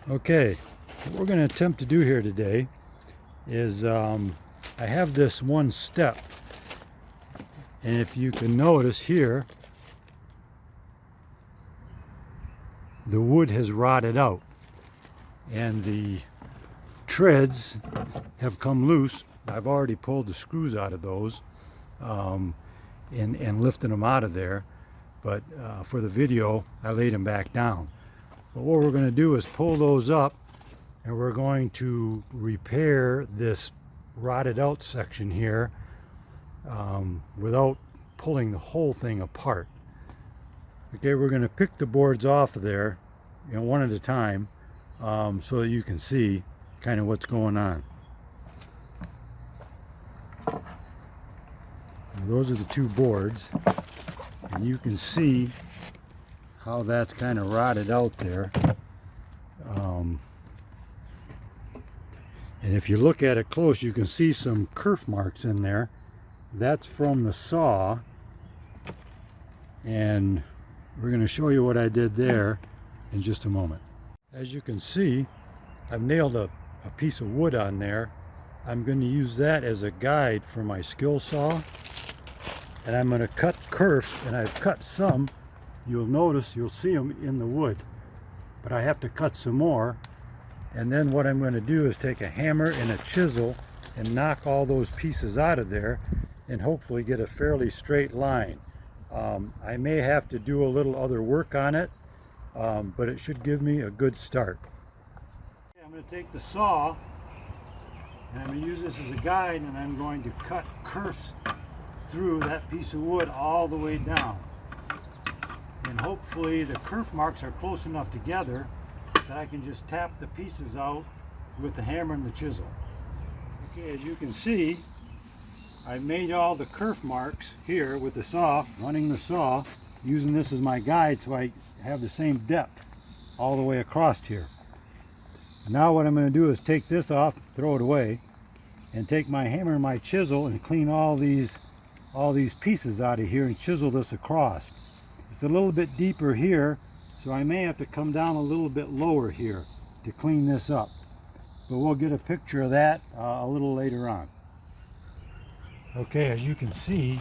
Okay, what we're going to attempt to do here today is I have this one step, and if you can notice here, the wood has rotted out and the treads have come loose. I've already pulled the screws out of those and lifted them out of there, but for the video I laid them back down. But what we're going to do is pull those up, and we're going to repair this rotted out section here without pulling the whole thing apart. Okay, we're going to pick the boards off of there, one at a time, so that you can see kind of what's going on. And those are the two boards, and you can see how that's kind of rotted out there. And if you look at it close, you can see some kerf marks in there. That's from the saw, and we're going to show you what I did there in just a moment. As you can see, I've nailed a piece of wood on there. I'm going to use that as a guide for my skill saw, and I'm going to cut kerfs, and I've cut some. You'll notice, you'll see them in the wood, but I have to cut some more. And then what I'm going to do is take a hammer and a chisel and knock all those pieces out of there and hopefully get a fairly straight line. I may have to do a little other work on it, but it should give me a good start. I'm going to take the saw, and I'm going to use this as a guide, and I'm going to cut kerfs through that piece of wood all the way down. And hopefully the kerf marks are close enough together that I can just tap the pieces out with the hammer and the chisel. Okay, as you can see, I made all the kerf marks here with the saw, running the saw, using this as my guide so I have the same depth all the way across here. Now what I'm going to do is take this off, throw it away, and take my hammer and my chisel and clean all these pieces out of here and chisel this across. It's a little bit deeper here, so I may have to come down a little bit lower here to clean this up. But we'll get a picture of that a little later on. Okay, as you can see,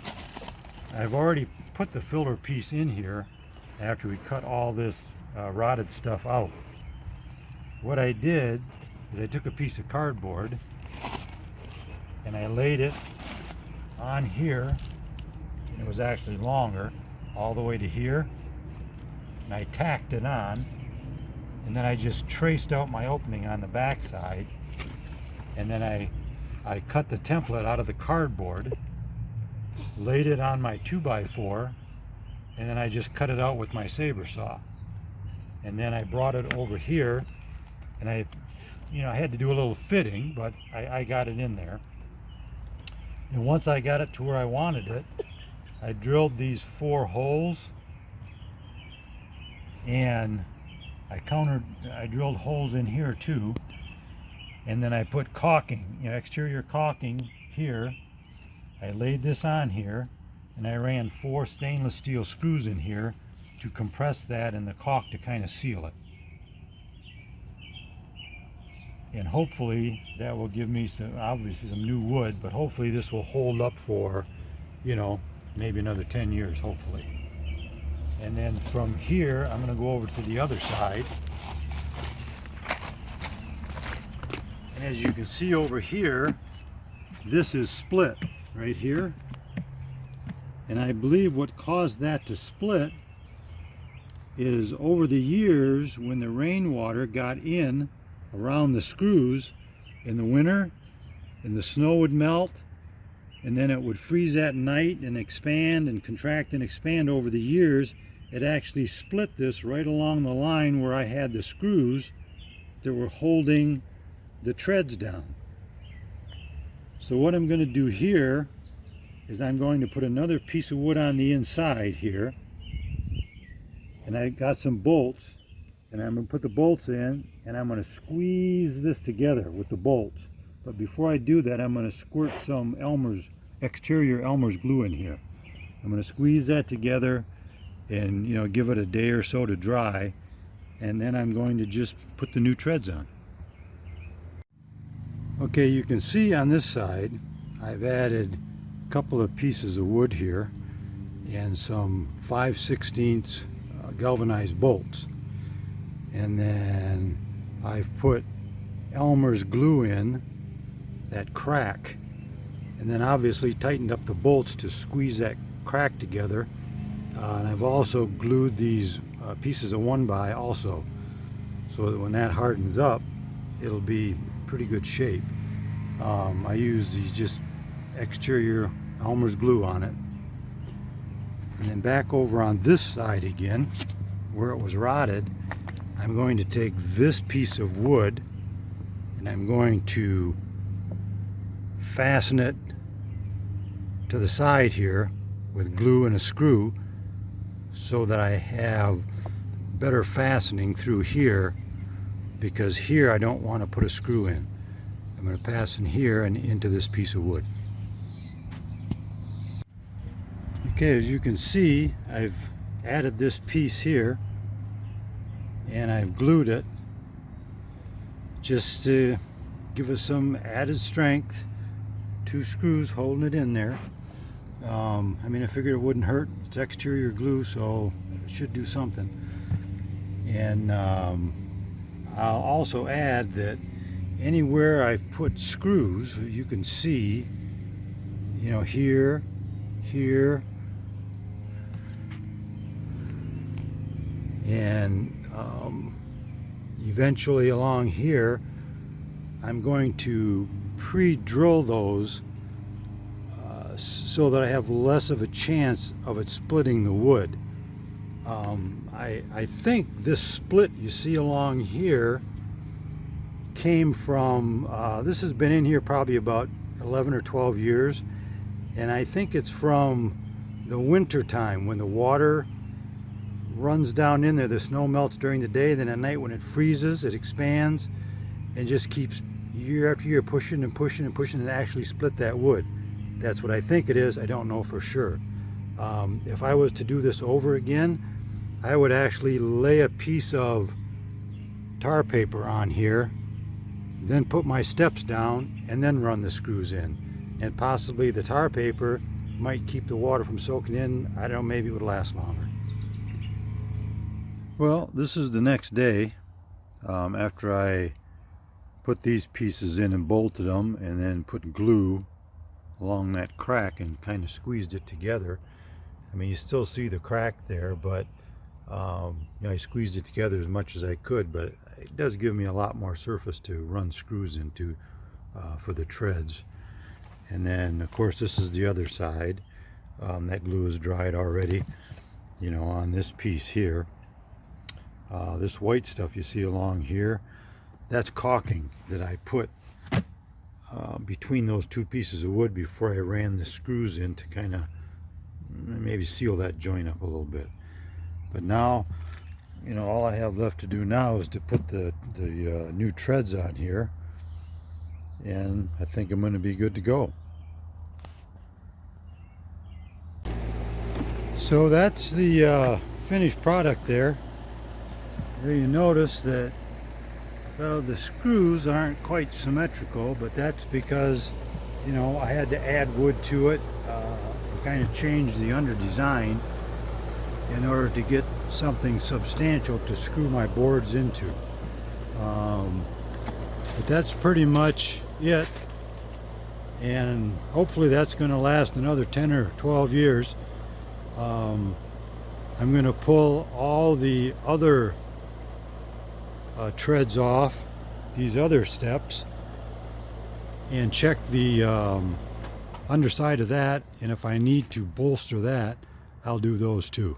I've already put the filler piece in here after we cut all this rotted stuff out. What I did is I took a piece of cardboard and I laid it on here. It was actually longer, all the way to here, and I tacked it on, and then I just traced out my opening on the back side, and then I cut the template out of the cardboard, laid it on my 2x4, and then I just cut it out with my saber saw. And then I brought it over here, and I had to do a little fitting, but I got it in there. And once I got it to where I wanted it, I drilled these 4 holes, and I drilled holes in here too, and then I put caulking, exterior caulking here. I laid this on here, and I ran 4 stainless steel screws in here to compress that and the caulk to kind of seal it. And hopefully that will give me obviously some new wood, but hopefully this will hold up for, maybe another 10 years, hopefully. And then from here, I'm going to go over to the other side. And as you can see over here, this is split right here. And I believe what caused that to split is over the years when the rainwater got in around the screws in the winter, and the snow would melt, and then it would freeze at night and expand and contract and expand over the years. It actually split this right along the line where I had the screws that were holding the treads down. So what I'm going to do here is I'm going to put another piece of wood on the inside here, and I got some bolts, and I'm going to put the bolts in, and I'm going to squeeze this together with the bolts. But before I do that, I'm going to squirt some exterior Elmer's glue in here. I'm going to squeeze that together and give it a day or so to dry, and then I'm going to just put the new treads on. Okay, you can see on this side I've added a couple of pieces of wood here and some 5/16 galvanized bolts, and then I've put Elmer's glue in that crack, and then obviously tightened up the bolts to squeeze that crack together, and I've also glued these pieces of 1x also, so that when that hardens up it'll be pretty good shape. I use these just exterior Elmer's glue on it. And then back over on this side again, where it was rotted, I'm going to take this piece of wood and I'm going to fasten it to the side here with glue and a screw so that I have better fastening through here, because here I don't want to put a screw in. I'm going to fasten here and into this piece of wood. Okay, as you can see, I've added this piece here and I've glued it just to give us some added strength. 2 screws holding it in there. I mean, I figured it wouldn't hurt. It's exterior glue, so it should do something. And I'll also add that anywhere I've put screws, you can see, you know, here, and eventually along here, I'm going to pre-drill those so that I have less of a chance of it splitting the wood. I think this split you see along here came from, this has been in here probably about 11 or 12 years, and I think it's from the winter time when the water runs down in there. The snow melts during the day, then at night when it freezes it expands and just keeps year after year pushing and pushing and pushing and actually split that wood. That's what I think it is. I don't know for sure. If I was to do this over again, I would actually lay a piece of tar paper on here, then put my steps down and then run the screws in, and possibly the tar paper might keep the water from soaking in. I don't know, maybe it would last longer. Well, this is the next day after I put these pieces in and bolted them and then put glue along that crack and kind of squeezed it together. I mean, you still see the crack there, but you know, I squeezed it together as much as I could, but it does give me a lot more surface to run screws into for the treads. And then of course this is the other side. That glue is dried already, you know, on this piece here. This white stuff you see along here, that's caulking that I put between those 2 pieces of wood before I ran the screws in to kind of maybe seal that joint up a little bit. But now, you know, all I have left to do now is to put the new treads on here, and I think I'm going to be good to go. So that's the finished product there. There you notice that, well, the screws aren't quite symmetrical, but that's because, you know, I had to add wood to it, kind of change the under design in order to get something substantial to screw my boards into. But that's pretty much it, and hopefully that's going to last another 10 or 12 years. I'm going to pull all the other treads off these other steps and check the underside of that, and if I need to bolster that, I'll do those too.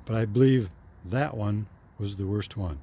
But I believe that one was the worst one.